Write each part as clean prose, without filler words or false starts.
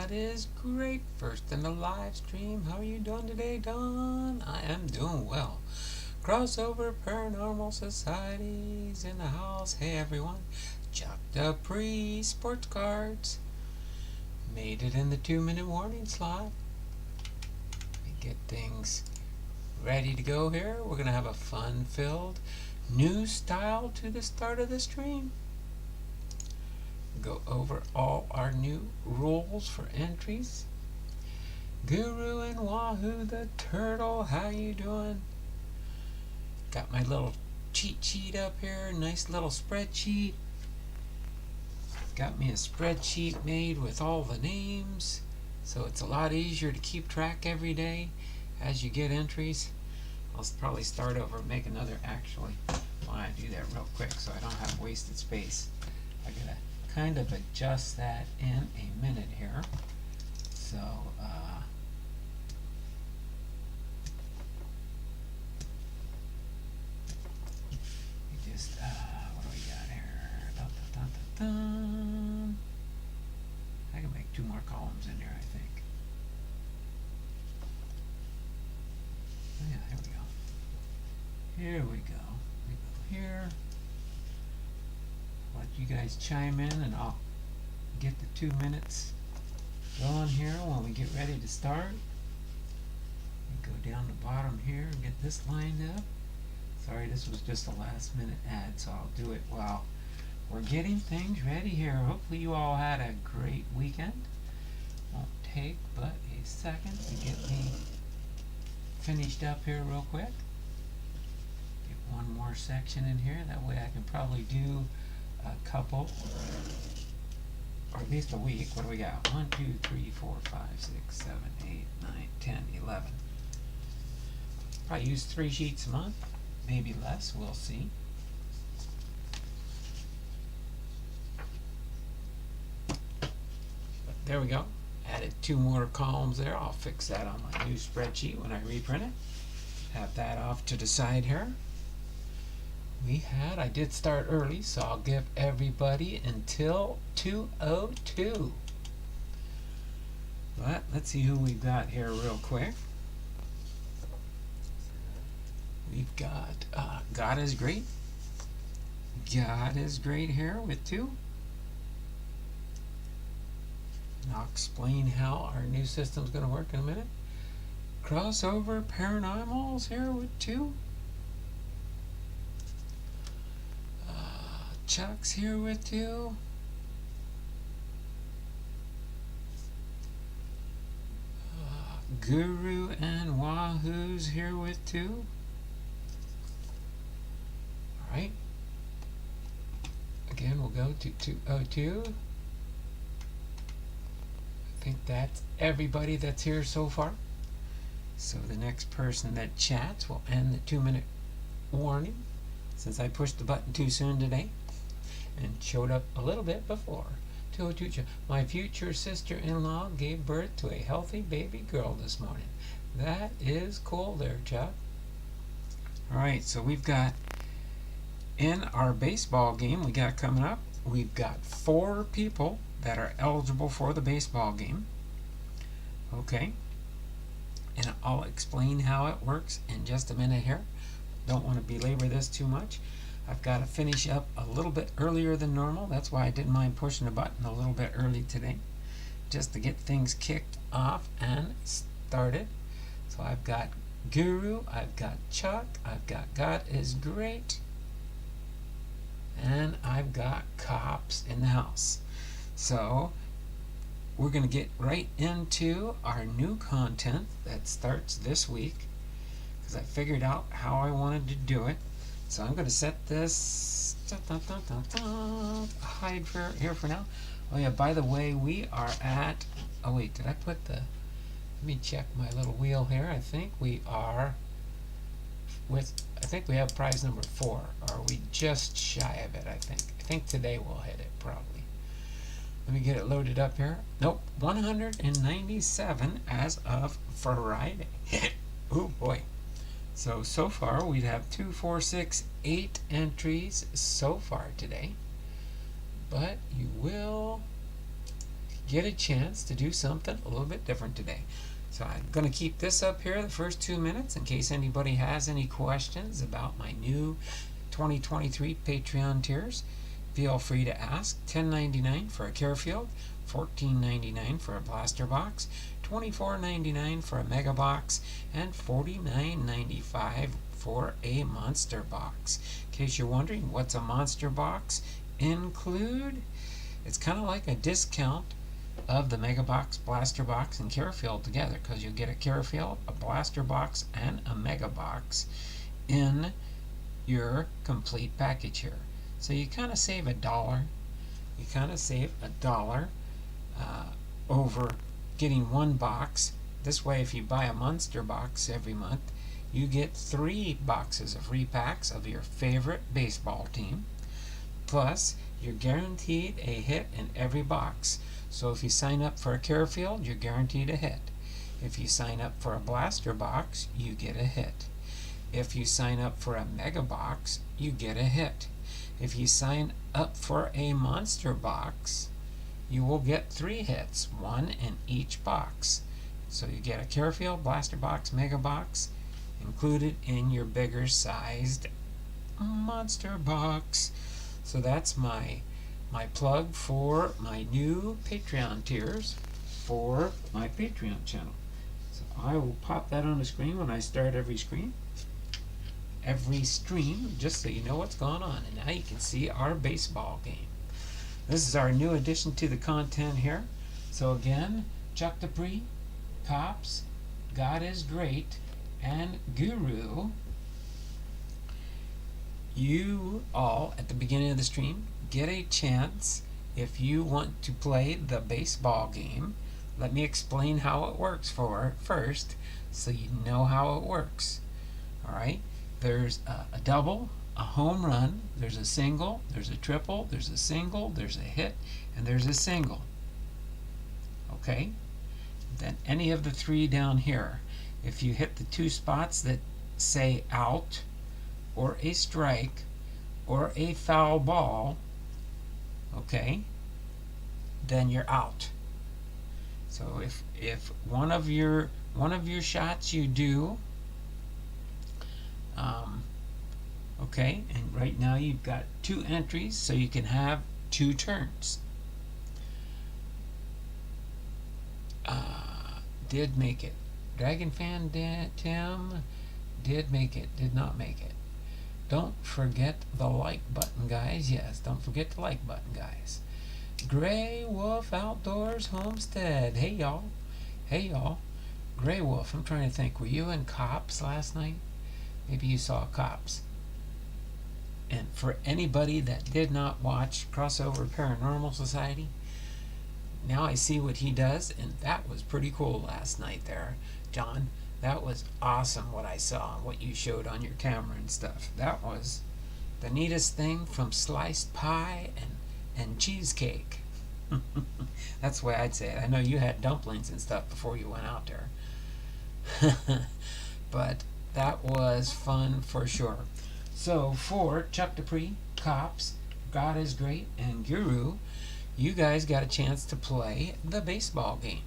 God is great. First in the live stream. How are you doing today, Don? I am doing well. Crossover Paranormal Societies in the house. Hey, everyone. Chuck the Sports Cards. Made it in the 2-minute warning slot. We get things ready to go here. We're going to have a fun-filled new style to the start of the stream. Go over all our new rules for entries. Guru and Wahoo the Turtle, how you doing? Got my little cheat sheet up here, nice little spreadsheet. Got me a spreadsheet made with all the names, so it's a lot easier to keep track every day as you get entries. I'll probably start over and make another actually. While I do that real quick so I don't have wasted space. I gotta kind of adjust that in a minute here. So, we just, what do we got here? Dun, dun, dun, dun, dun. I can make 2 more columns in there, I think. Oh, yeah, here we go. Here we go. We go here. Let you guys chime in and I'll get the 2 minutes going here when we get ready to start. We go down the bottom here and get this lined up. Sorry, this was just a last minute ad, so I'll do it while we're getting things ready here. Hopefully you all had a great weekend. Won't take but a second to get me finished up here real quick. Get one more section in here, that way I can probably do a couple, or at least a week. What do we got? 1, 2, 3, 4, 5, 6, 7, 8, 9, 10, 11. Probably use 3 sheets a month, maybe less, we'll see. But there we go. Added 2 more columns there. I'll fix that on my new spreadsheet when I reprint it. Have that off to the side here. I did start early, so I'll give everybody until 2:02. But let's see who we've got here real quick. We've got God is Great. God is Great here with 2. And I'll explain how our new system's going to work in a minute. Crossover Paranormals here with 2. Chuck's here with 2. Guru and Wahoo's here with 2. Alright. Again, we'll go to 2:02. I think that's everybody that's here so far. So the next person that chats will end the 2-minute warning, since I pushed the button too soon today and showed up a little bit before. 2:02. My future sister-in-law gave birth to a healthy baby girl this morning. That is cool there, Chuck. Alright, so we've got, in our baseball game we got coming up, we've got 4 people that are eligible for the baseball game. Okay. And I'll explain how it works in just a minute here. Don't want to belabor this too much. I've got to finish up a little bit earlier than normal. That's why I didn't mind pushing the button a little bit early today, just to get things kicked off and started. So I've got Guru, I've got Chuck, I've got God is Great, and I've got Cops in the house. So we're going to get right into our new content that starts this week, because I figured out how I wanted to do it. So I'm going to set this hide for here for now. Oh yeah, by the way, we are at, oh wait, did I put the, let me check my little wheel here. I think we are with, I think we have prize number 4. Are we just shy of it? I think today we'll hit it probably. Let me get it loaded up here. Nope, 197 as of Friday. Oh boy. So far we have 2, 4, 6, 8 entries so far today. But you will get a chance to do something a little bit different today. So I'm going to keep this up here the first 2 minutes in case anybody has any questions about my new 2023 Patreon tiers. Feel free to ask. $10.99 for a care field, $14.99 for a blaster box, $24.99 for a mega box, and $49.95 for a monster box. In case you're wondering, what's a monster box include? It's kind of like a discount of the mega box, blaster box, and care field together, because you'll get a care field, a blaster box, and a mega box in your complete package here. So you kind of save $1. You kind of save $1 over getting one box. This way, if you buy a monster box every month, you get 3 boxes of repacks of your favorite baseball team. Plus, you're guaranteed a hit in every box. So if you sign up for a care field, you're guaranteed a hit. If you sign up for a blaster box, you get a hit. If you sign up for a mega box, you get a hit. If you sign up for a monster box, you will get 3 hits, 1 in each box. So you get a care field, blaster box, mega box included in your bigger sized monster box. So that's my plug for my new Patreon tiers for my Patreon channel. So I will pop that on the screen when I start every stream, just so you know what's going on. And now you can see our baseball game. This is our new addition to the content here. So again, Chuck Dupree, Cops, God is Great, and Guru. You all, at the beginning of the stream, get a chance, if you want to play the baseball game. Let me explain how it works first, so you know how it works. Alright, there's a double, a home run, there's a single, there's a triple, there's a single, there's a hit, and there's a single. Okay? Then any of the 3 down here, if you hit the 2 spots that say out, or a strike, or a foul ball, okay, then you're out. So if one of your shots you do, okay, and right now you've got 2 entries, so you can have 2 turns. Did make it. Dragon fan Tim did make it, did not make it. Don't forget the like button, guys. Yes, don't forget the like button, guys. Gray Wolf Outdoors Homestead. Hey, y'all. Hey, y'all. Gray Wolf, I'm trying to think. Were you in Cops last night? Maybe you saw Cops. And for anybody that did not watch Crossover Paranormal Society, now I see what he does, and that was pretty cool last night there, John. That was awesome what I saw, what you showed on your camera and stuff. That was the neatest thing, from sliced pie and cheesecake. That's the way I'd say it. I know you had dumplings and stuff before you went out there. But that was fun for sure. So for Chuck Dupree, Cops, God is Great, and Guru, you guys got a chance to play the baseball game.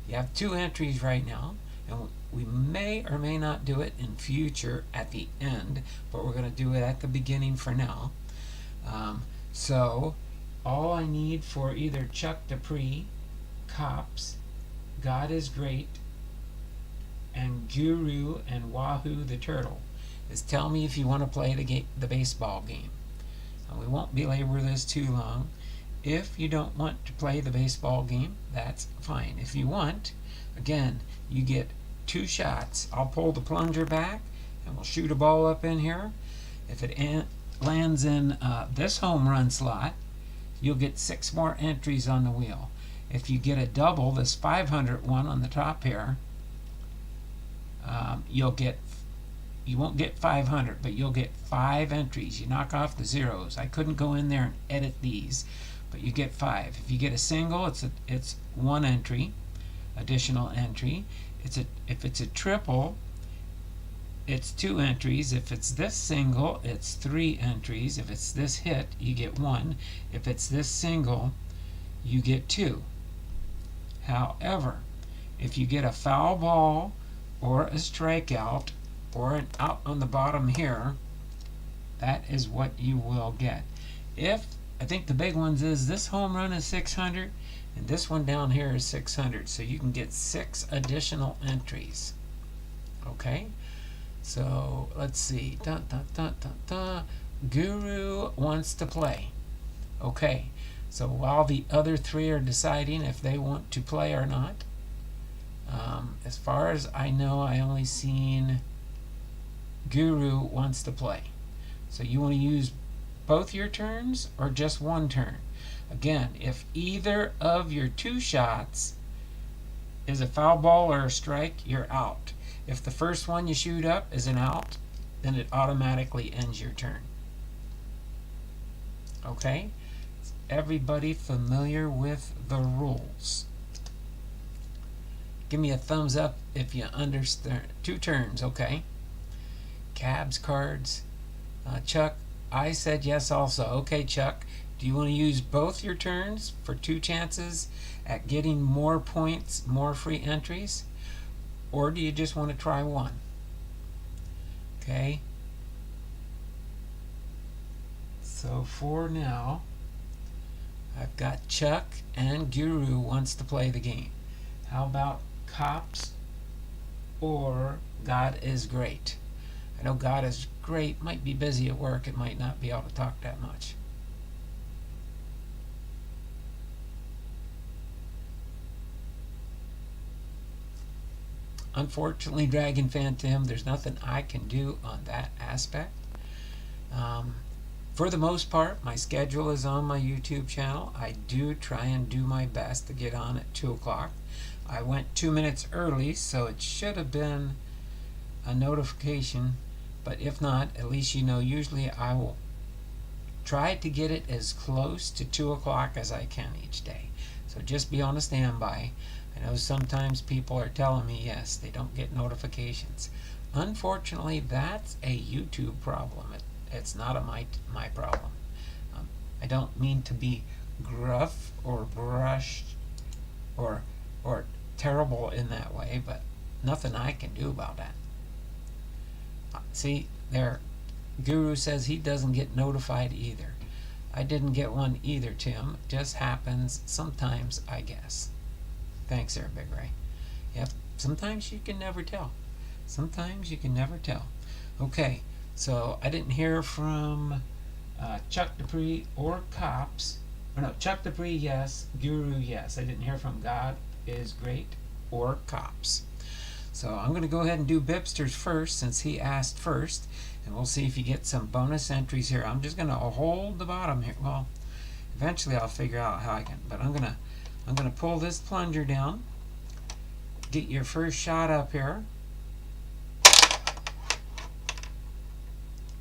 You have 2 entries right now, and we may or may not do it in future at the end, but we're going to do it at the beginning for now. So all I need for either Chuck Dupree, Cops, God is Great, and Guru and Wahoo the Turtle is tell me if you want to play the baseball game. We won't belabor this too long. If you don't want to play the baseball game, that's fine. If you want, again, you get 2 shots. I'll pull the plunger back and we'll shoot a ball up in here. If it lands in this home run slot, you'll get 6 more entries on the wheel. If you get a double, this 500 one on the top here, you won't get 500, but you'll get 5 entries. You knock off the zeros. I couldn't go in there and edit these, but you get 5. If you get a single, it's 1 entry, additional entry. If it's a triple, it's 2 entries. If it's this single, it's 3 entries. If it's this hit, you get 1. If it's this single, you get 2. However, if you get a foul ball or a strikeout or an out on the bottom here, that is what you will get. I think the big ones is this home run is 600 and this one down here is 600, so you can get 6 additional entries. Okay, so let's see. Guru wants to play. Okay, so while the other 3 are deciding if they want to play or not, as far as I know, I only seen Guru wants to play. So you want to use both your turns or just one turn? Again, if either of your 2 shots is a foul ball or a strike, you're out. If the first one you shoot up is an out, then it automatically ends your turn. Okay? Is everybody familiar with the rules? Give me a thumbs up if you understand. 2 turns, okay? Cabs, cards. Chuck, I said yes also. Okay, Chuck, do you want to use both your turns for 2 chances at getting more points, more free entries? Or do you just want to try one? Okay. So for now, I've got Chuck and Guru wants to play the game. How about Cops or God is Great? I know God is Great might be busy at work. It might not be able to talk that much. Unfortunately, Dragon Fan Tim, there's nothing I can do on that aspect. For the most part, my schedule is on my YouTube channel. I do try and do my best to get on at 2 o'clock. I went 2 minutes early, so it should have been a notification. But if not, at least you know, usually I will try to get it as close to 2 o'clock as I can each day. So just be on a standby. I know sometimes people are telling me, yes, they don't get notifications. Unfortunately, that's a YouTube problem. It's not my problem. I don't mean to be gruff or brushed or terrible in that way, but nothing I can do about that. See, there, Guru says he doesn't get notified either. I didn't get one either, Tim. It just happens sometimes, I guess. Thanks there, Big Ray. Yep, sometimes you can never tell. Sometimes you can never tell. Okay, so I didn't hear from Chuck Dupree or Cops. Or no, Chuck Dupree, yes. Guru, yes. I didn't hear from God is Great or Cops. So I'm going to go ahead and do Bipster's first since he asked first. And we'll see if you get some bonus entries here. I'm just going to hold the bottom here. Well, eventually I'll figure out how I can. But I'm going to pull this plunger down. Get your first shot up here.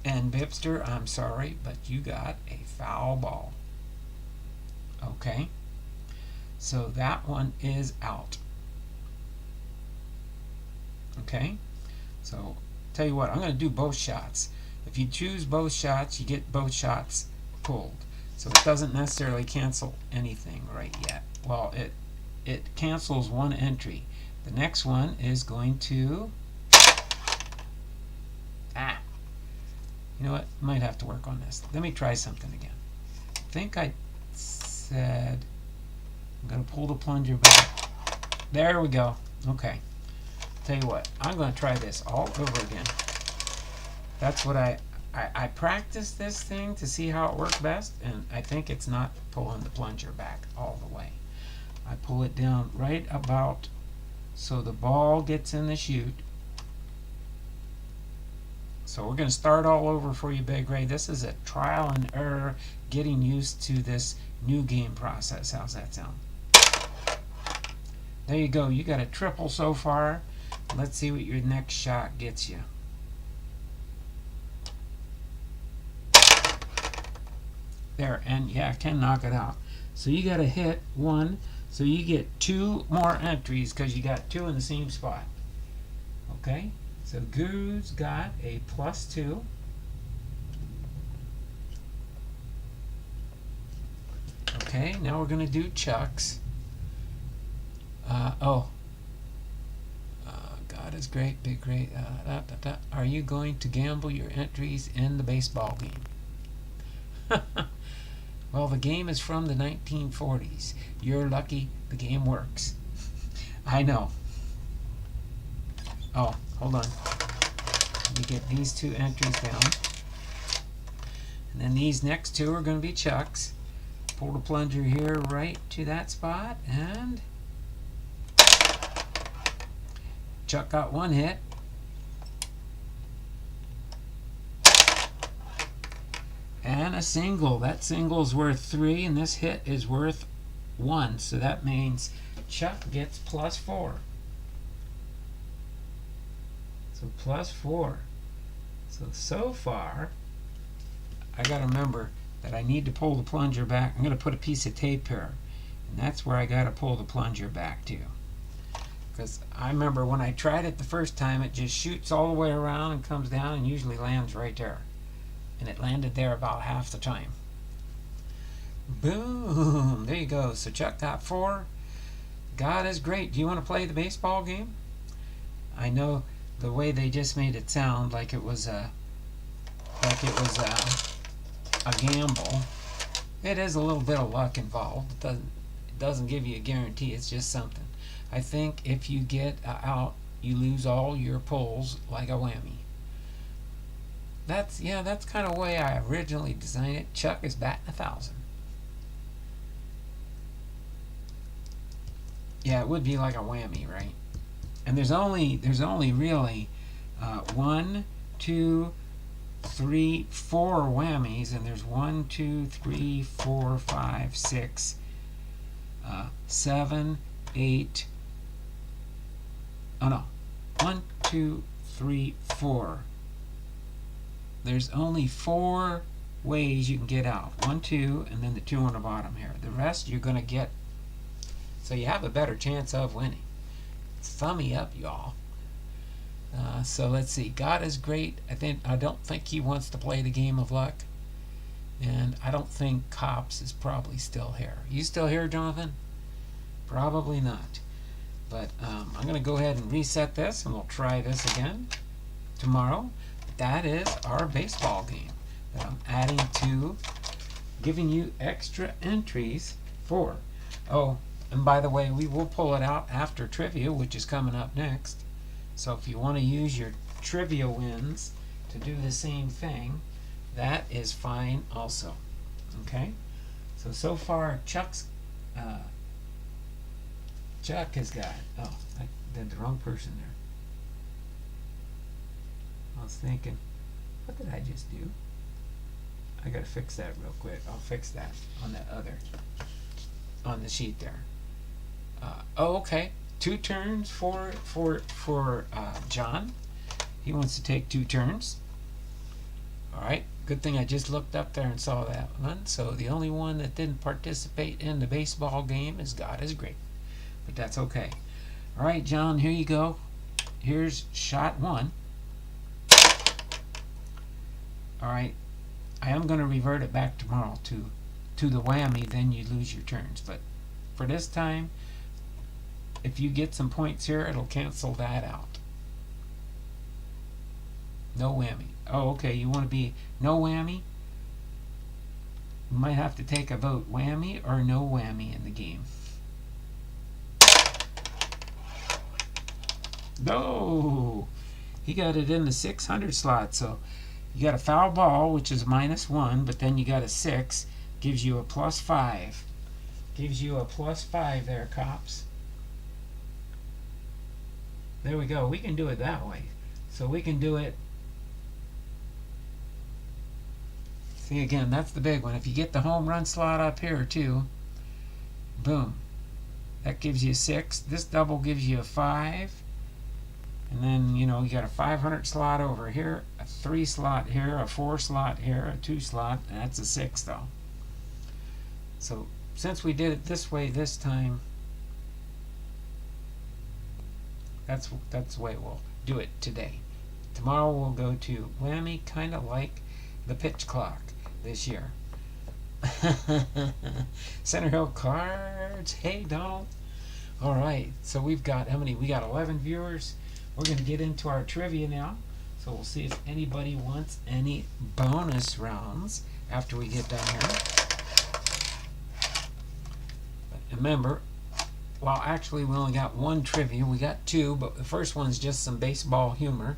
And Bipster, I'm sorry, but you got a foul ball. Okay. So that one is out. Okay. So tell you what, I'm going to do both shots. If you choose both shots, you get both shots pulled. So it doesn't necessarily cancel anything right yet. Well, it cancels one entry. The next one is going to... You know what? Might have to work on this. Let me try something again. I think I said... I'm going to pull the plunger back. There we go. Okay. Tell you what. I'm going to try this all over again. That's what I practiced this thing to see how it worked best, and I think it's not pulling the plunger back all the way. I pull it down right about so the ball gets in the chute. So we're going to start all over for you, Big Ray. This is a trial and error, getting used to this new game process. How's that sound? There you go. You got a triple so far. Let's see what your next shot gets you. There, and yeah, I can knock it out. So you got to hit one, so you get 2 more entries because you got 2 in the same spot. Okay, so Guru's got a +2. Okay, now we're going to do Chuck's. Oh, God is great, big great. Are you going to gamble your entries in the baseball game? Well, the game is from the 1940s. You're lucky the game works. I know. Oh, hold on. Let me get these two entries down. And then these next two are going to be Chuck's. Pull the plunger here right to that spot, and Chuck got one hit. And a single. That single is worth 3, and this hit is worth 1. So that means Chuck gets +4. So +4. So far, I got to remember that I need to pull the plunger back. I'm going to put a piece of tape here. And that's where I got to pull the plunger back to. Because I remember when I tried it the first time, it just shoots all the way around and comes down and usually lands right there. And it landed there about half the time. Boom! There you go. So Chuck got 4. God is great. Do you want to play the baseball game? I know the way they just made it sound like it was a gamble. It is a little bit of luck involved. It doesn't give you a guarantee. It's just something. I think if you get out, you lose all your pulls like a whammy. That's kind of the way I originally designed it. Chuck is batting 1,000. Yeah, it would be like a whammy, right? And there's only really 1, 2, 3, 4 whammies, and there's 1, 2, 3, 4, 5, 6, 7, 8. Oh no, 1, 2, 3, 4. There's only 4 ways you can get out. 1, 2, and then the 2 on the bottom here. The rest you're going to get, so you have a better chance of winning. Thumb me up, y'all. So let's see. God is great. I don't think he wants to play the game of luck, and I don't think Cops is probably still here. You still here, Jonathan? Probably not. But I'm going to go ahead and reset this, and we'll try this again tomorrow. That is our baseball game that I'm adding to, giving you extra entries for. Oh, and by the way, we will pull it out after trivia, which is coming up next. So if you want to use your trivia wins to do the same thing, that is fine also. Okay? So far, Chuck has got, oh, I did the wrong person there. I was thinking, what did I just do? I gotta fix that real quick. I'll fix that on on the sheet there. Oh, okay. 2 turns for John. He wants to take 2 turns. All right. Good thing I just looked up there and saw that one. So the only one that didn't participate in the baseball game is God is great. But that's okay. All right, John, here you go. Here's shot 1. All right. I am going to revert it back tomorrow to the whammy, then you lose your turns. But for this time, if you get some points here, it'll cancel that out. No whammy. Oh, okay, you want to be no whammy? You might have to take a vote, whammy or no whammy in the game. No! He got it in the 600 slot, so you got a foul ball, which is -1, but then you got a 6, gives you a +5. Gives you a +5 there, Cops. There we go. We can do it that way. So we can do it. See, again, that's the big one. If you get the home run slot up here, too, boom. That gives you a 6. This double gives you a 5. And then, you got a 500 slot over here, a 3 slot here, a 4 slot here, a 2 slot, and that's a 6, though. So, since we did it this way this time, that's the way we'll do it today. Tomorrow we'll go to whammy, kind of like the pitch clock this year. Center Hill Cards. Hey, Donald. All right, so we've got how many? We got 11 viewers. We're going to get into our trivia now. So we'll see if anybody wants any bonus rounds after we get done here. But remember, well, actually, we only got one trivia. We got two, but the first one's just some baseball humor.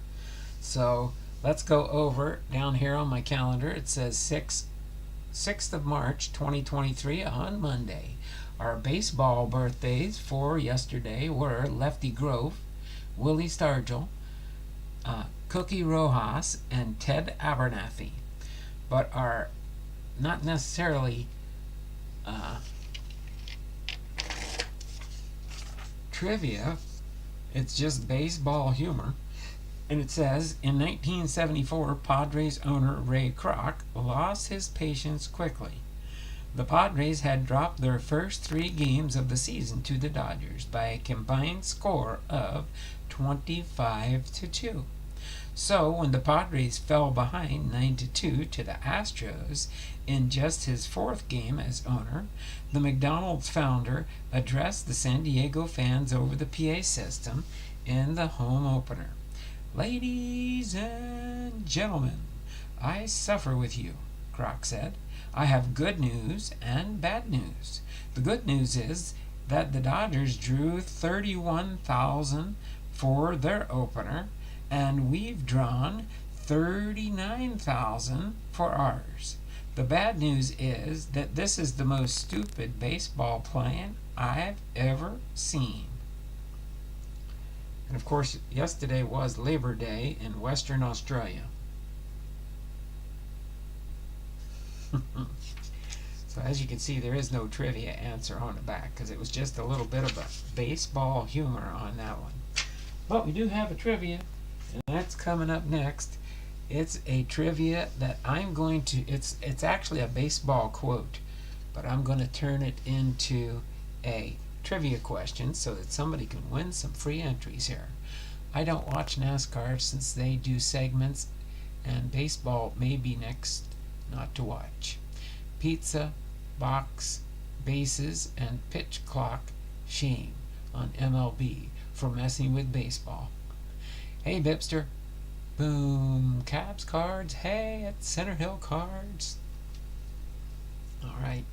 So let's go over down here on my calendar. It says 6th of March 2023 on Monday. Our baseball birthdays for yesterday were Lefty Grove, Willie Stargell, Cookie Rojas, and Ted Abernathy. But are not necessarily trivia. It's just baseball humor. And it says, in 1974, Padres owner Ray Kroc lost his patience quickly. The Padres had dropped their first 3 games of the season to the Dodgers by a combined score of 25-2. So when the Padres fell behind 9-2 to the Astros in just his 4th game as owner, the McDonald's founder addressed the San Diego fans over the PA system in the home opener. "Ladies and gentlemen, I suffer with you," Kroc said. "I have good news and bad news. The good news is that the Dodgers drew 31,000 for their opener, and we've drawn 39,000 for ours. The bad news is that this is the most stupid baseball playing I've ever seen." And of course, yesterday was Labor Day in Western Australia. So as you can see, there is no trivia answer on the back because it was just a little bit of a baseball humor on that one. But we do have a trivia, and that's coming up next. It's a trivia that I'm going to, it's actually a baseball quote, but I'm going to turn it into a trivia question so that somebody can win some free entries here. I don't watch NASCAR since they do segments, and baseball may be next not to watch. Pizza, box, bases, and pitch clock, shame on MLB for messing with baseball. Hey, Bipster. Boom. Cabs cards. Hey, at Center Hill Cards. All right.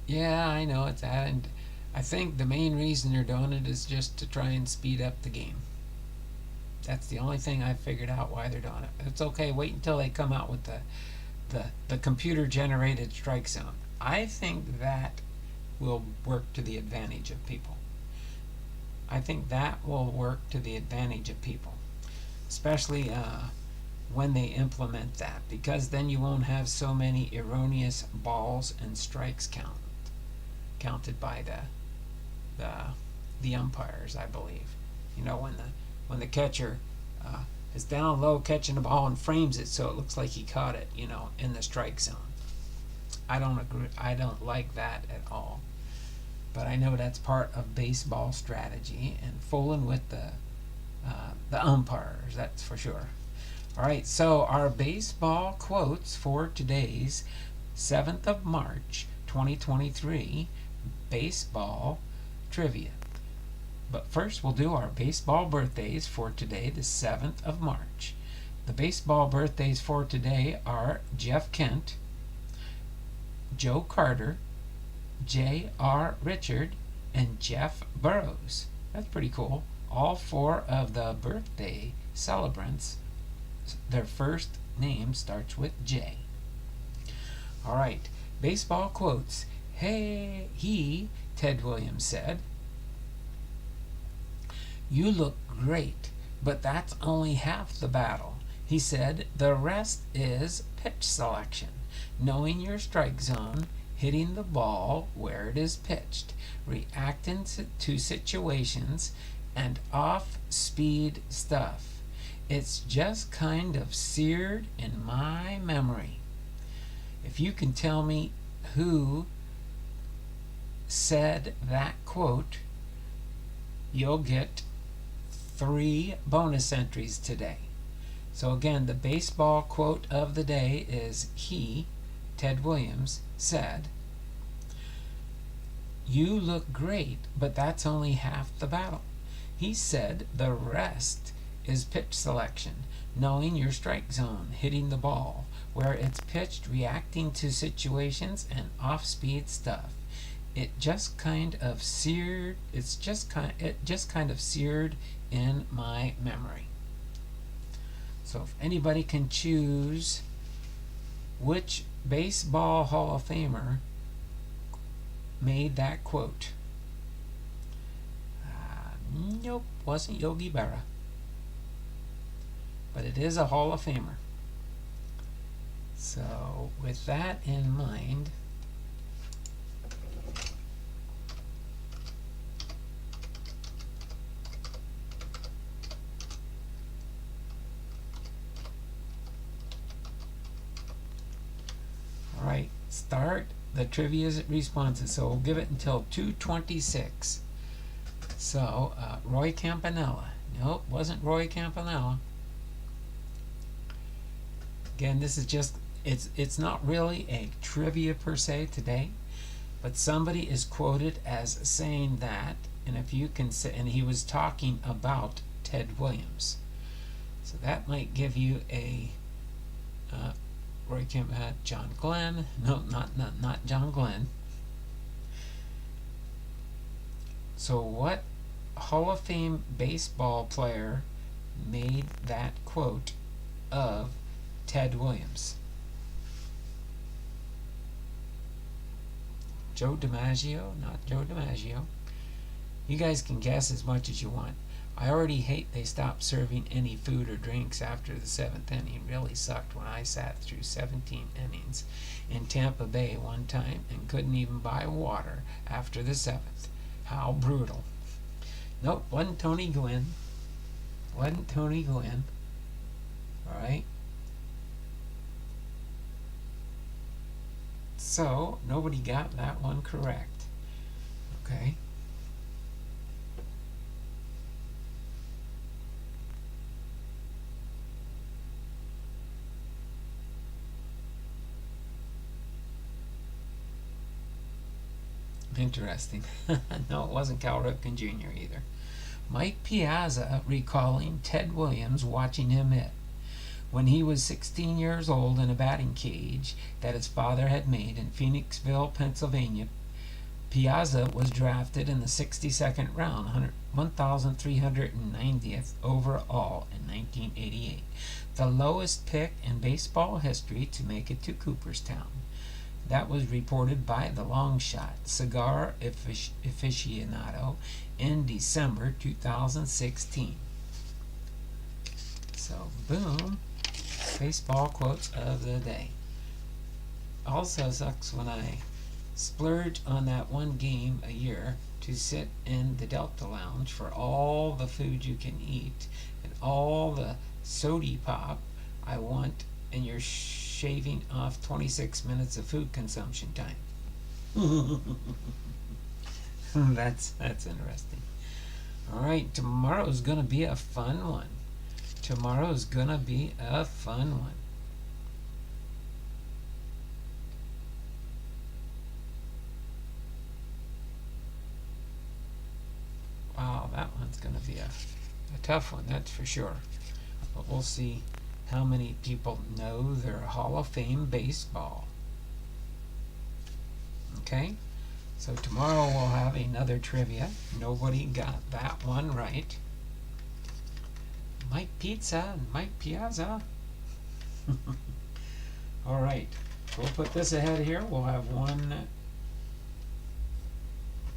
Yeah, I know it's that, and I think the main reason they're doing it is just to try and speed up the game. That's the only thing I've figured out why they're doing it. It's okay, wait until they come out with the computer-generated strike zone. I think that will work to the advantage of people. I think that will work to the advantage of people, especially when they implement that, because then you won't have so many erroneous balls and strikes counted by the umpires, I believe. You know, when the catcher is down low catching the ball and frames it so it looks like he caught it, you know, in the strike zone. I don't agree. I don't like that at all. But I know that's part of baseball strategy and fooling with the umpires. That's for sure. All right. So our baseball quotes for today's 7th of March, 2023 baseball trivia. But first, we'll do our baseball birthdays for today, the 7th of March. The baseball birthdays for today are Jeff Kent, Joe Carter, J.R. Richard, and Jeff Burrows. That's pretty cool. All 4 of the birthday celebrants, their first name starts with J. All right, baseball quotes. Hey, Ted Williams said, "You look great, but that's only half the battle." He said, "The rest is pitch selection, knowing your strike zone, hitting the ball where it is pitched, reacting to situations, and off-speed stuff. It's just kind of seared in my memory." If you can tell me who said that quote, you'll get 3 bonus entries today. So again, the baseball quote of the day is Ted Williams said, You look great, but that's only half the battle. He said the rest is pitch selection, knowing your strike zone, hitting the ball, where it's pitched, reacting to situations, and off-speed stuff. It just kind of seared in my memory. So if anybody can choose which baseball Hall of Famer made that quote. Nope, wasn't Yogi Berra. But it is a Hall of Famer. So with that in mind, all right, start the trivia responses. So we'll give it until 2:26. So Roy Campanella. Nope, wasn't Roy Campanella. Again, this is just, it's not really a trivia per se today, but somebody is quoted as saying that, and if you can say, and he was talking about Ted Williams. So that might give you a Roy Kemp had John Glenn. No, not John Glenn. So what Hall of Fame baseball player made that quote of Ted Williams? Joe DiMaggio? Not Joe DiMaggio. You guys can guess as much as you want. I already hate they stopped serving any food or drinks after the 7th inning. Really sucked when I sat through 17 innings in Tampa Bay one time and couldn't even buy water after the 7th. How brutal. Nope, wasn't Tony Gwynn. Wasn't Tony Gwynn. Alright. So, nobody got that one correct. Okay. Interesting. No, it wasn't Cal Ripken Jr. either. Mike Piazza recalling Ted Williams watching him hit. When he was 16 years old in a batting cage that his father had made in Phoenixville, Pennsylvania, Piazza was drafted in the 62nd round, 1,390th overall in 1988, the lowest pick in baseball history to make it to Cooperstown. That was reported by the long shot cigar aficionado in December 2016. So, boom, baseball quotes of the day. Also sucks when I splurge on that one game a year to sit in the Delta Lounge for all the food you can eat and all the sody pop I want, and you're shaving off 26 minutes of food consumption time. That's interesting. All right, tomorrow's gonna be a fun one. Tomorrow's gonna be a fun one. Wow, that one's gonna be a tough one, that's for sure. But we'll see how many people know their Hall of Fame baseball. Okay, so tomorrow we'll have another trivia. Nobody got that one right. Mike Pizza and Mike Piazza. All right, we'll put this ahead here. We'll have one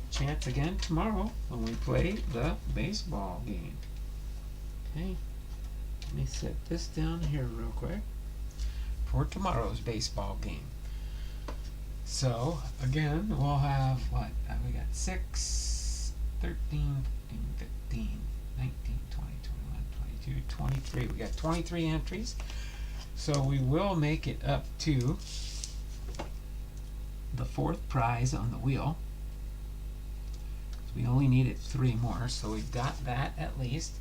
chance again tomorrow when we play the baseball game. Okay. Let me set this down here real quick for tomorrow's baseball game. So, again, we'll have what? We got 6, 13, 15, 19, 20, 21, 22, 23. We got 23 entries. So we will make it up to the 4th prize on the wheel. We only needed 3 more, so we've got that at least.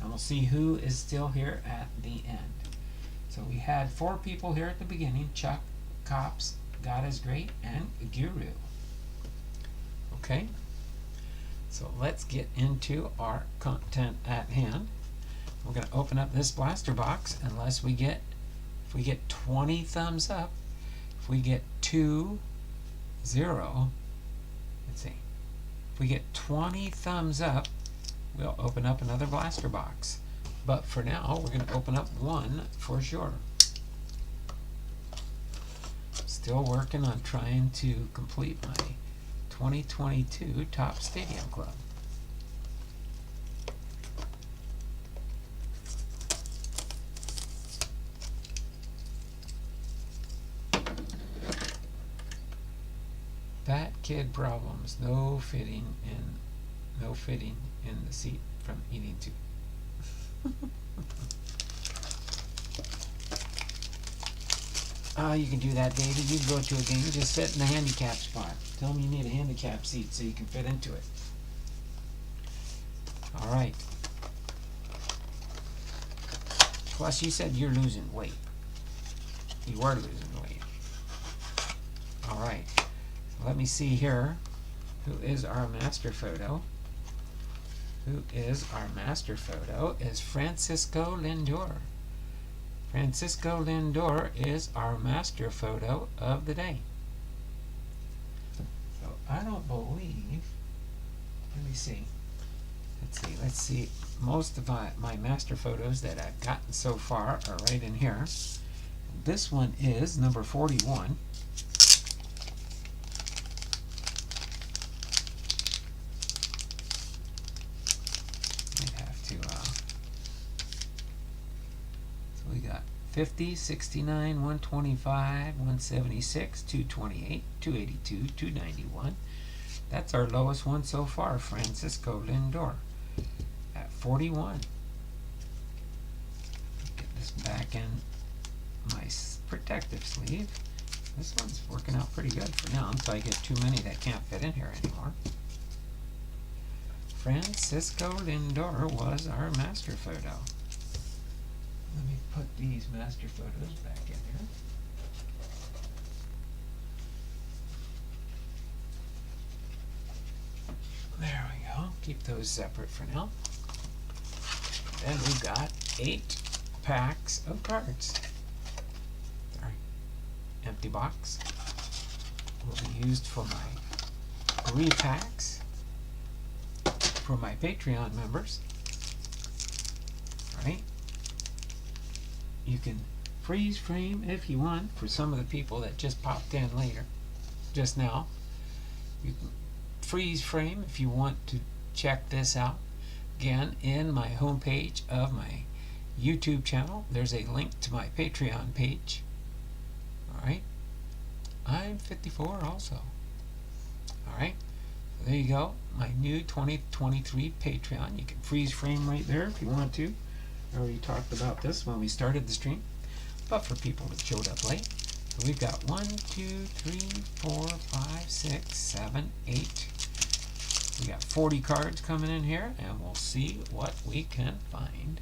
And we'll see who is still here at the end. So we had 4 people here at the beginning: Chuck, Cops, God is Great, and Guru. Okay, so let's get into our content at hand. We're going to open up this blaster box unless we get, if we get 20 thumbs up, if we get 2, 0, let's see, if we get 20 thumbs up, we'll open up another blaster box. But for now, we're going to open up one for sure. Still working on trying to complete my 2022 Top Stadium Club. Fat kid problems. No fitting in the seat from eating too. You can do that, David. You can go to a game. Just sit in the handicap spot. Tell them you need a handicap seat so you can fit into it. All right. Plus, you said you're losing weight. You were losing weight. All right. Let me see here. Who is our master photo? Who is our master photo is Francisco Lindor. Francisco Lindor is our master photo of the day. So I don't believe, let me see. Let's see. Most of my master photos that I've gotten so far are right in here. This one is number 41. We got 50, 69, 125, 176, 228, 282, 291. That's our lowest one so far, Francisco Lindor at 41. Get this back in my protective sleeve. This one's working out pretty good for now until I get too many that can't fit in here anymore. Francisco Lindor was our master photo. Let me put these master photos back in here. There we go. Keep those separate for now. Then we've got 8 packs of cards. Sorry. Empty box. Will be used for my repacks for my Patreon members. All right. You can freeze frame if you want for some of the people that just popped in later, just now. You can freeze frame if you want to check this out. Again, in my homepage of my YouTube channel, there's a link to my Patreon page. Alright. I'm 54 also. Alright. So there you go. My new 2023 Patreon. You can freeze frame right there if you want to. I already talked about this when we started the stream, but for people that showed up late, so we've got 1, 2, 3, 4, 5, 6, 7, 8. We got 40 cards coming in here, and we'll see what we can find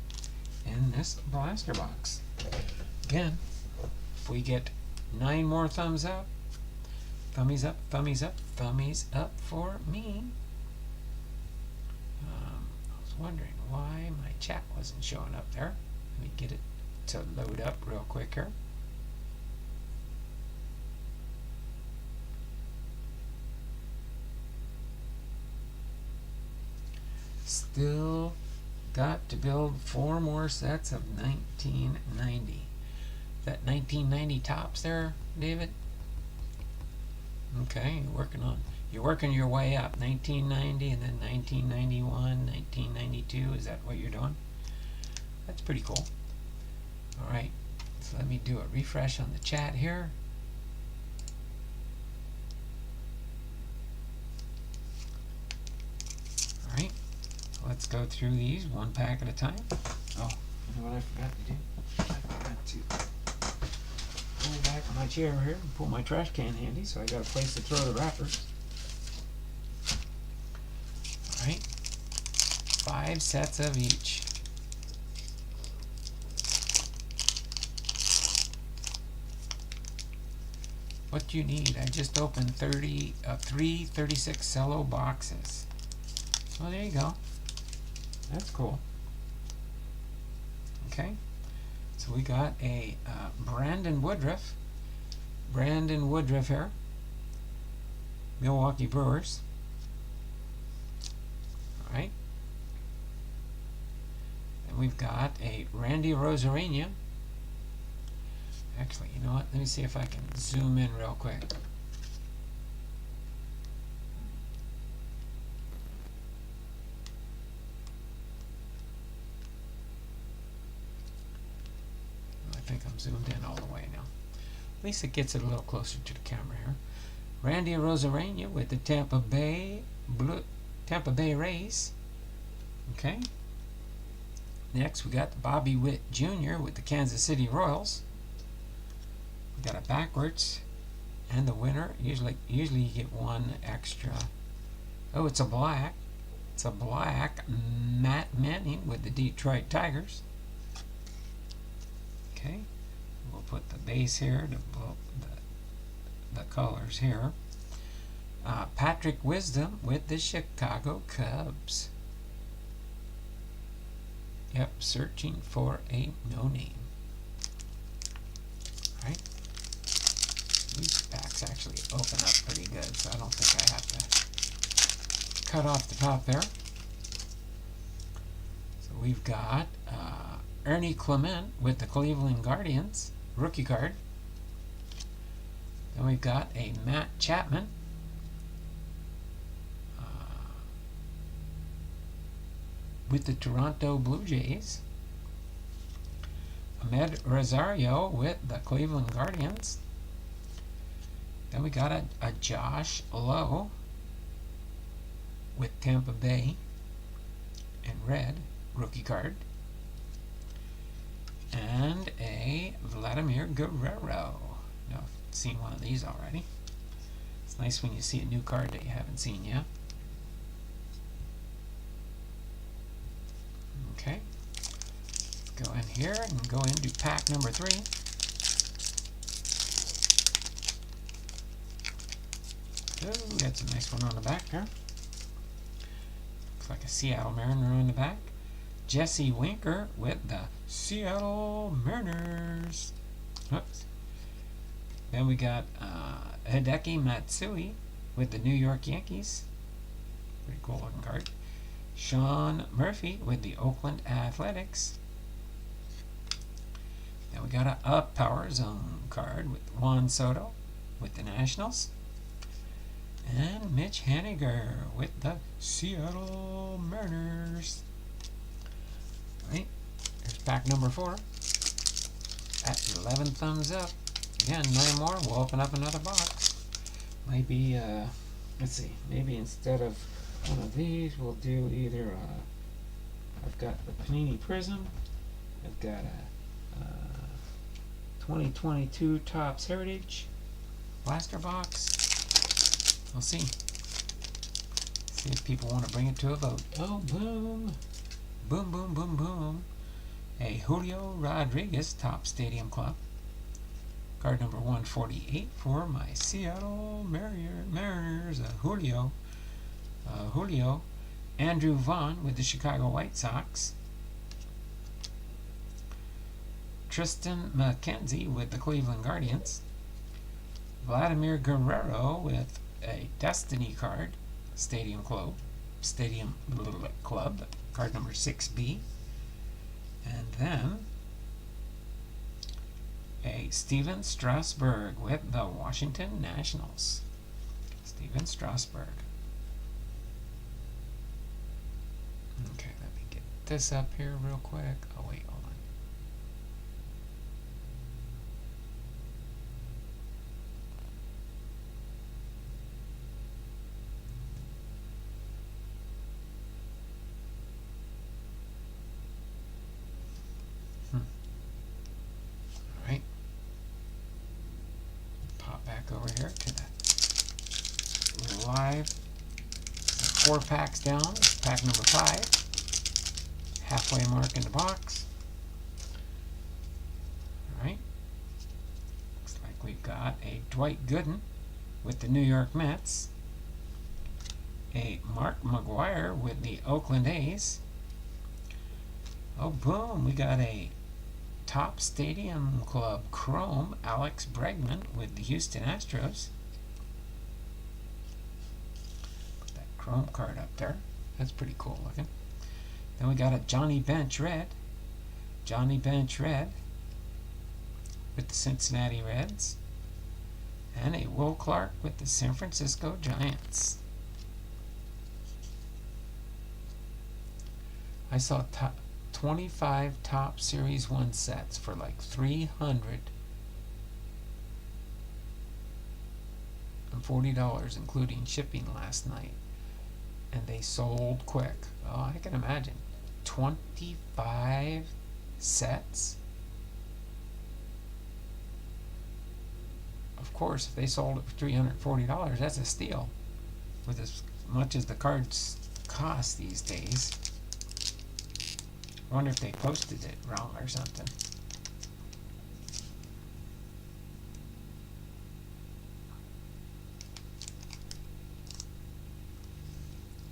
in this blaster box. Again, if we get 9 more thumbs up, thummies up, thummies up, thummies up for me. I was wondering why my chat wasn't showing up there. Let me get it to load up real quick here. Still got to build 4 more sets of 1990. That 1990 tops there, David? Okay, you're working your way up. 1990 and then 1991, 1992. Is that what you're doing? That's pretty cool. All right, so let me do a refresh on the chat here. All right, let's go through these one pack at a time. Oh, you know what I forgot to do? I forgot to go back on my chair here and pull my trash can handy, so I got a place to throw the wrappers. All right, 5 sets of each. what do you need? I just opened 3 36 cello boxes. Well, there you go. That's cool. Okay, so we got a Brandon Woodruff here, Milwaukee Brewers. All right, and we've got a Randy Rosarena. Actually, you know what? Let me see if I can zoom in real quick. I think I'm zoomed in all the way now. At least it gets it a little closer to the camera here. Randy Rosarena with the Tampa Bay Rays. Okay. Next, we got Bobby Witt Jr. with the Kansas City Royals. We got a backwards, and the winner. Usually you get one extra. Oh, it's a black. It's a black Matt Manning with the Detroit Tigers. Okay, we'll put the base here, the colors here. Patrick Wisdom with the Chicago Cubs. Yep, searching for a no-name. Right? These packs actually open up pretty good, so I don't think I have to cut off the top there. So we've got Ernie Clement with the Cleveland Guardians, rookie card. Then we've got a Matt Chapman with the Toronto Blue Jays. Ahmed Rosario with the Cleveland Guardians. Then we got a Josh Lowe with Tampa Bay in red, rookie card. And a Vladimir Guerrero. Now, I've seen one of these already. It's nice when you see a new card that you haven't seen yet. Okay. Go in here and go into pack number 3. Oh, that's a nice one on the back here. Looks like a Seattle Mariner on the back. Jesse Winker with the Seattle Mariners. Oops. Then we got Hideki Matsui with the New York Yankees. Pretty cool looking card. Sean Murphy with the Oakland Athletics. Then we got a Power Zone card with Juan Soto with the Nationals. And Mitch Haniger with the Seattle Mariners. Right, there's pack number 4 at 11 thumbs up. Again, 9 more. We'll open up another box. Maybe, let's see, maybe instead of one of these, we'll do either, I've got the Panini Prism, I've got a 2022 Topps Heritage blaster box. We'll see. See if people want to bring it to a vote. Oh, boom. Boom, boom, boom, boom. A Julio Rodriguez Topps Stadium Club. Card number 148 for my Seattle Mariners. Julio. Andrew Vaughn with the Chicago White Sox. Tristan McKenzie with the Cleveland Guardians. Vladimir Guerrero with a Destiny card. Stadium Club. Card number 6B. And then a Steven Strasburg with the Washington Nationals. Steven Strasburg. Okay, let me get this up here real quick. Oh wait, hold on. Alright. Pop back over here to the live 4 packs down. Pack number 5. Halfway mark in the box. Alright. Looks like we've got a Dwight Gooden with the New York Mets, a Mark McGwire with the Oakland A's. Oh, boom, we got a Top Stadium Club Chrome Alex Bregman with the Houston Astros. Put that chrome card up there. That's pretty cool looking. Then we got a Johnny Bench Red. Johnny Bench Red with the Cincinnati Reds. And a Will Clark with the San Francisco Giants. I saw 25 Top Series 1 sets for like $340, including shipping, last night. And they sold quick. Oh, I can imagine. 25 sets? Of course, if they sold it for $340, that's a steal. With as much as the cards cost these days. I wonder if they posted it wrong or something.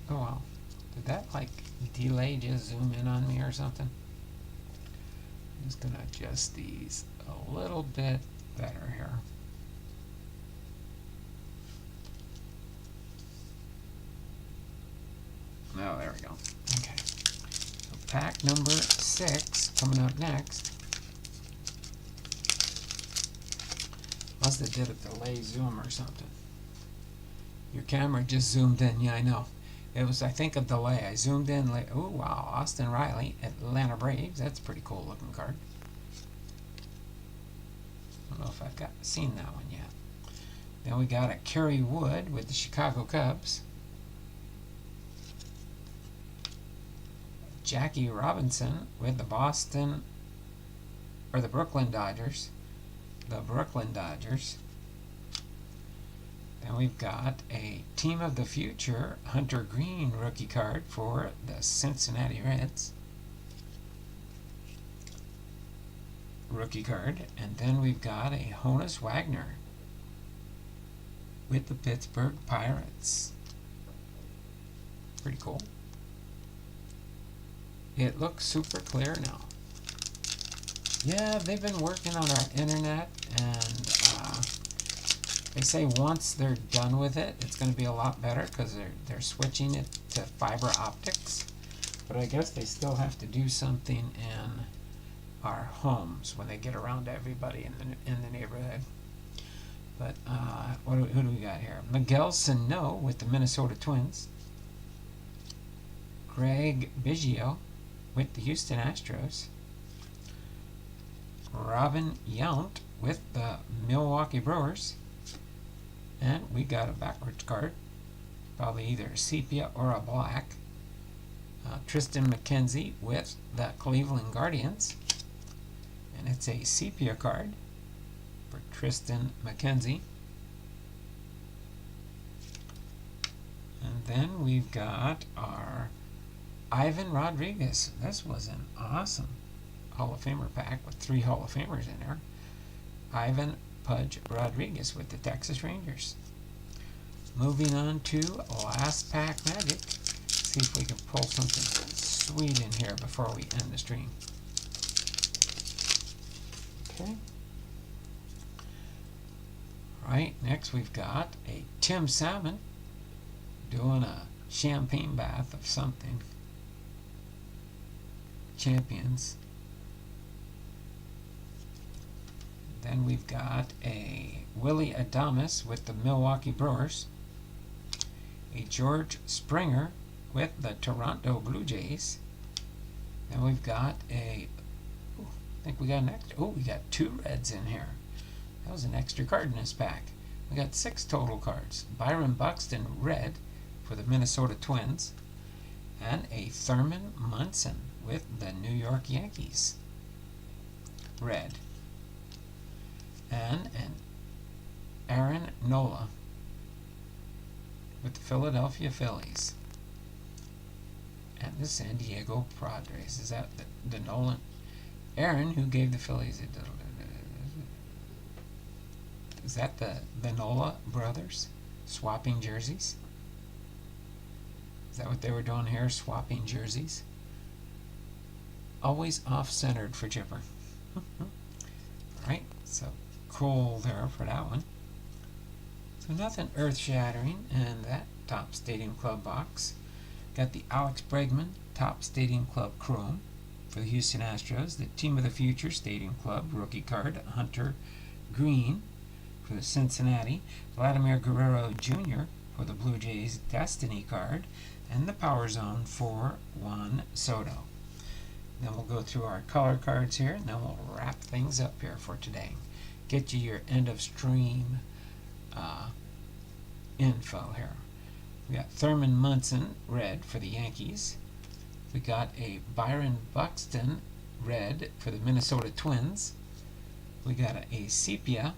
Oh wow. Did that like delay just zoom in on me or something? I'm just gonna adjust these a little bit better here. Oh, there we go. Okay. So pack number 6 coming up next. Must have did a delay zoom or something. Your camera just zoomed in. Yeah, I know. It was, I think, a delay. I zoomed in late. Oh, wow. Austin Riley, Atlanta Braves. That's a pretty cool looking card. I don't know if I've seen that one yet. Then we got a Kerry Wood with the Chicago Cubs. Jackie Robinson with the Brooklyn Dodgers. The Brooklyn Dodgers. Then we've got a Team of the Future Hunter Green rookie card for the Cincinnati Reds. Rookie card. And then we've got a Honus Wagner with the Pittsburgh Pirates. Pretty cool. It looks super clear now. Yeah, they've been working on our internet, and they say once they're done with it, it's going to be a lot better because they're switching it to fiber optics. But I guess they still have to do something in our homes when they get around to everybody in the neighborhood. But who do we got here? Miguel Sano with the Minnesota Twins. Greg Biggio with the Houston Astros. Robin Yount with the Milwaukee Brewers. And we got a backwards card, probably either a sepia or a black. Tristan McKenzie with the Cleveland Guardians. And it's a sepia card for Tristan McKenzie. And then we've got our Ivan Rodriguez. This was an awesome Hall of Famer pack with 3 Hall of Famers in there. Ivan Pudge Rodriguez with the Texas Rangers. Moving on to last pack magic. See if we can pull something sweet in here before we end the stream. Okay. Alright, next we've got a Tim Salmon doing a champagne bath of something. Champions. Then we've got a Willie Adames with the Milwaukee Brewers. A George Springer with the Toronto Blue Jays. Then we've got a, I think we got an extra, we got 2 reds in here. That was an extra card in this pack. We got 6 total cards. Byron Buxton red for the Minnesota Twins. And a Thurman Munson with the New York Yankees. Red. And an Aaron Nola with the Philadelphia Phillies. And the San Diego Padres. Is that the Nolan? Aaron, who gave the Phillies Is that the Vanola brothers swapping jerseys? Is that what they were doing here, swapping jerseys? Always off-centered for Chipper. Alright, so cool there for that one. So nothing earth-shattering in that top Stadium Club box. Got the Alex Bregman top Stadium Club Chrome for the Houston Astros. The Team of the Future Stadium Club rookie card, Hunter Green for the Cincinnati. Vladimir Guerrero Jr. for the Blue Jays Destiny card. And the Power Zone for Juan Soto. Then we'll go through our color cards here, and then we'll wrap things up here for today. Get you your end of stream info here. We got Thurman Munson red for the Yankees. We got a Byron Buxton red for the Minnesota Twins. We got a sepia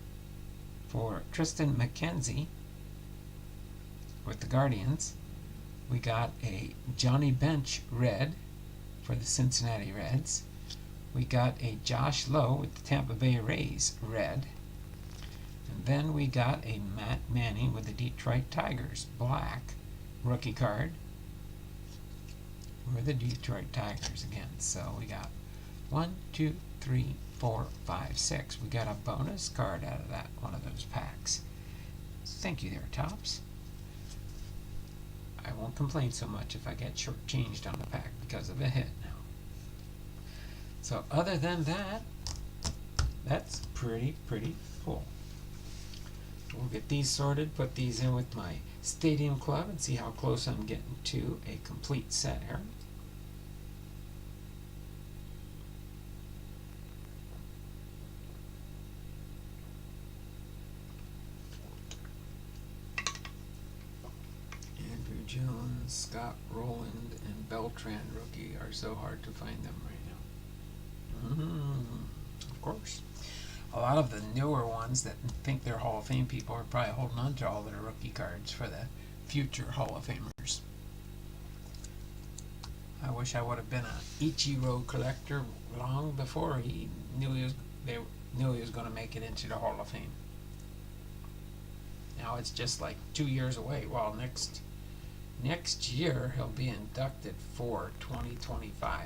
for Tristan McKenzie with the Guardians. We got a Johnny Bench red for the Cincinnati Reds. We got a Josh Lowe with the Tampa Bay Rays red. And then we got a Matt Manning with the Detroit Tigers black rookie card. We're the Detroit Tigers again. So we got 1, 2, 3, 4, 5, 6. We got a bonus card out of that one of those packs. Thank you there, Tops. I won't complain so much if I get shortchanged on the pack because of a hit now. So other than that, that's pretty full. We'll get these sorted, put these in with my Stadium Club, and see how close I'm getting to a complete set here. Andrew Jones, Scott Rowland, and Beltran rookie are so hard to find them right now. Of course. A lot of the newer ones that think they're Hall of Fame people are probably holding on to all their rookie cards for the future Hall of Famers. I wish I would have been a Ichiro collector long before he knew they knew he was going to make it into the Hall of Fame. Now it's just like 2 years away. Well, next year he'll be inducted for 2025.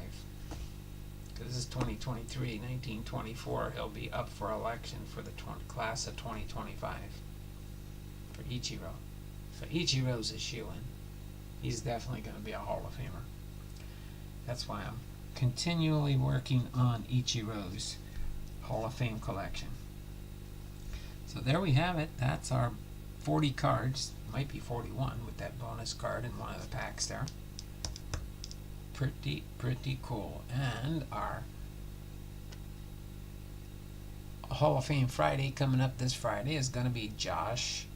This is 2023, 1924. He'll be up for election for the class of 2025 for Ichiro. So Ichiro's a shoo-in. He's definitely going to be a Hall of Famer. That's why I'm continually working on Ichiro's Hall of Fame collection. So there we have it. That's our 40 cards. Might be 41 with that bonus card in one of the packs there. Pretty cool. And our Hall of Fame Friday coming up this Friday is going to be Josh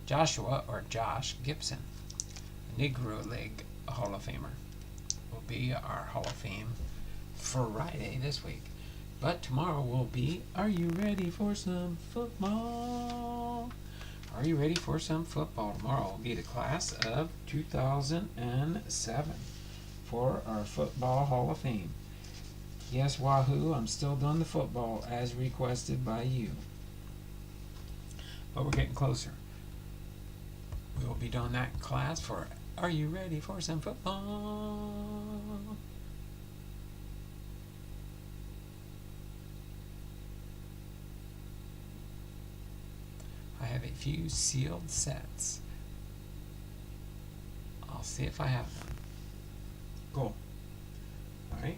Gibson, Negro League Hall of Famer, will be our Hall of Fame Friday this week. But tomorrow will be, are you ready for some football? Are you ready for some football? Tomorrow will be the class of 2007. For our Football Hall of Fame. Yes, Wahoo, I'm still doing the football as requested by you. But we're getting closer. We will be doing that class for Are You Ready for Some Football? I have a few sealed sets. I'll see if I have them. Cool. Alright.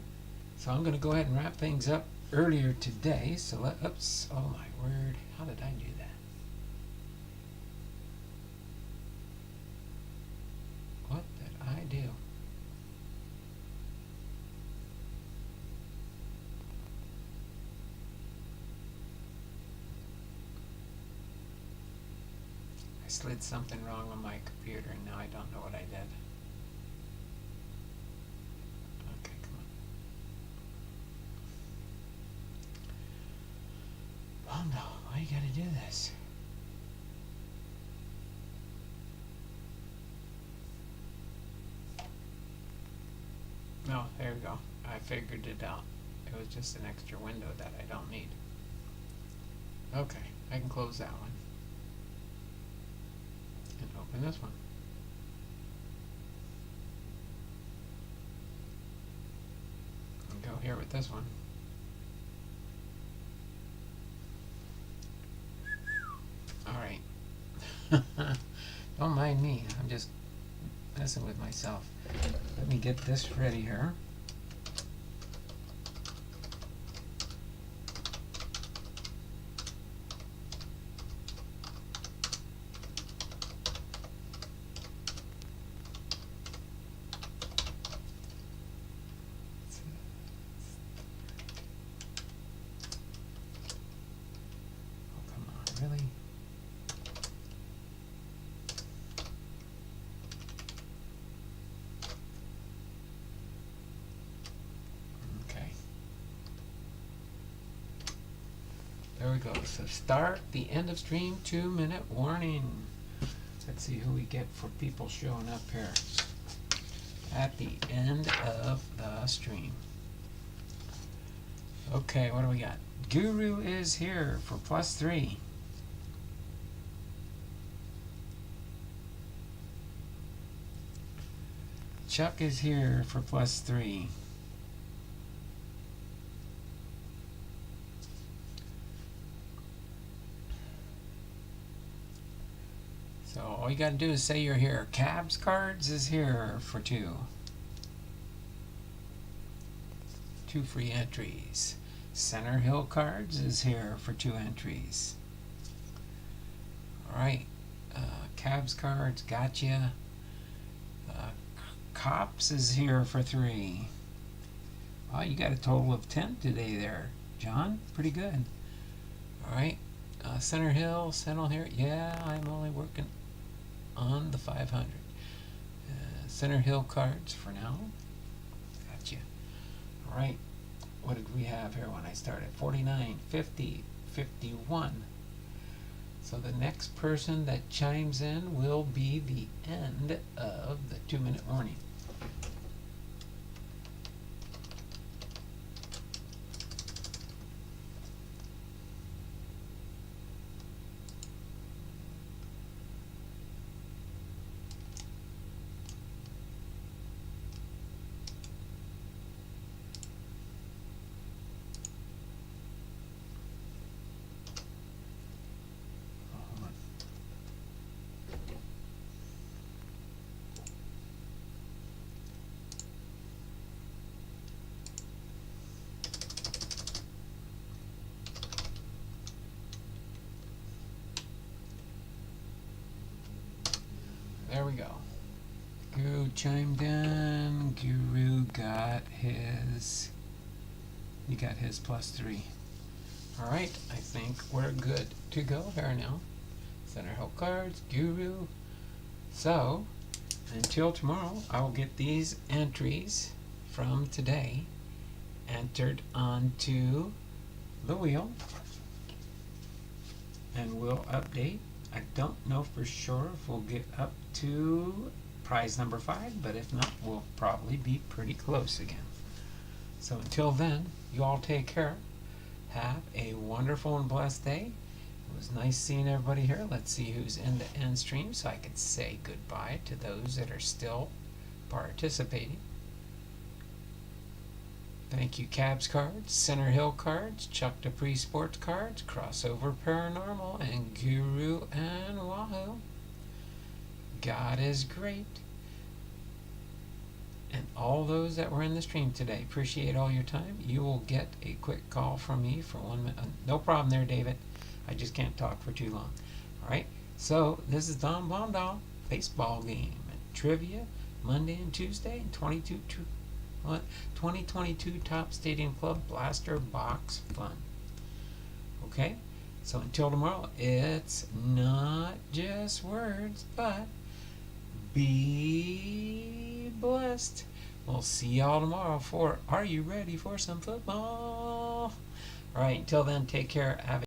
So I'm going to go ahead and wrap things up earlier today. So oops, oh my word. How did I do that? What did I do? I slid something wrong on my computer and now I don't know what I did. Oh no, why you gotta do this? No, there we go. I figured it out. It was just an extra window that I don't need. Okay, I can close that one. And this one. And go here with this one. Alright. Don't mind me. I'm just messing with myself. Let me get this ready here. Really? Okay. There we go. So start the end of stream, 2-minute warning. Let's see who we get for people showing up here at the end of the stream. Okay, what do we got? Guru is here for +3. Chuck is here for +3. So all you gotta do is say you're here. Cabs Cards is here for 2. 2 free entries. Center Hill Cards is here for 2 entries. Alright. Cabs Cards, gotcha. Cops is here for 3. Wow, you got a total of 10 today there, John. Pretty good. Alright. Center Hill here. Yeah, I'm only working on the 500. Center Hill Cards for now. Gotcha. Alright. What did we have here when I started? 49, 50, 51. So the next person that chimes in will be the end of the 2-minute warning. There we go. Guru chimed in. Guru got his. He got his +3. All right, I think we're good to go here now. Center Hill Cards, Guru. So until tomorrow, I will get these entries from today entered onto the wheel, and we'll update. I don't know for sure if we'll get up to prize number 5, but if not, we'll probably be pretty close again. So until then, you all take care. Have a wonderful and blessed day. It was nice seeing everybody here. Let's see who's in the end stream so I can say goodbye to those that are still participating. Thank you, Cabs Cards, Center Hill Cards, Chuck Dupree Sports Cards, Crossover Paranormal, and Guru and Wahoo. God is great. And all those that were in the stream today, appreciate all your time. You will get a quick call from me for 1 minute. No problem there, David. I just can't talk for too long. All right. So this is Don Blondal, baseball game and trivia, Monday and Tuesday, and 2022 Top Stadium Club Blaster Box Fun. Okay, so until tomorrow, it's not just words, but be blessed. We'll see y'all tomorrow for Are You Ready for Some Football? All right, until then, take care. Have a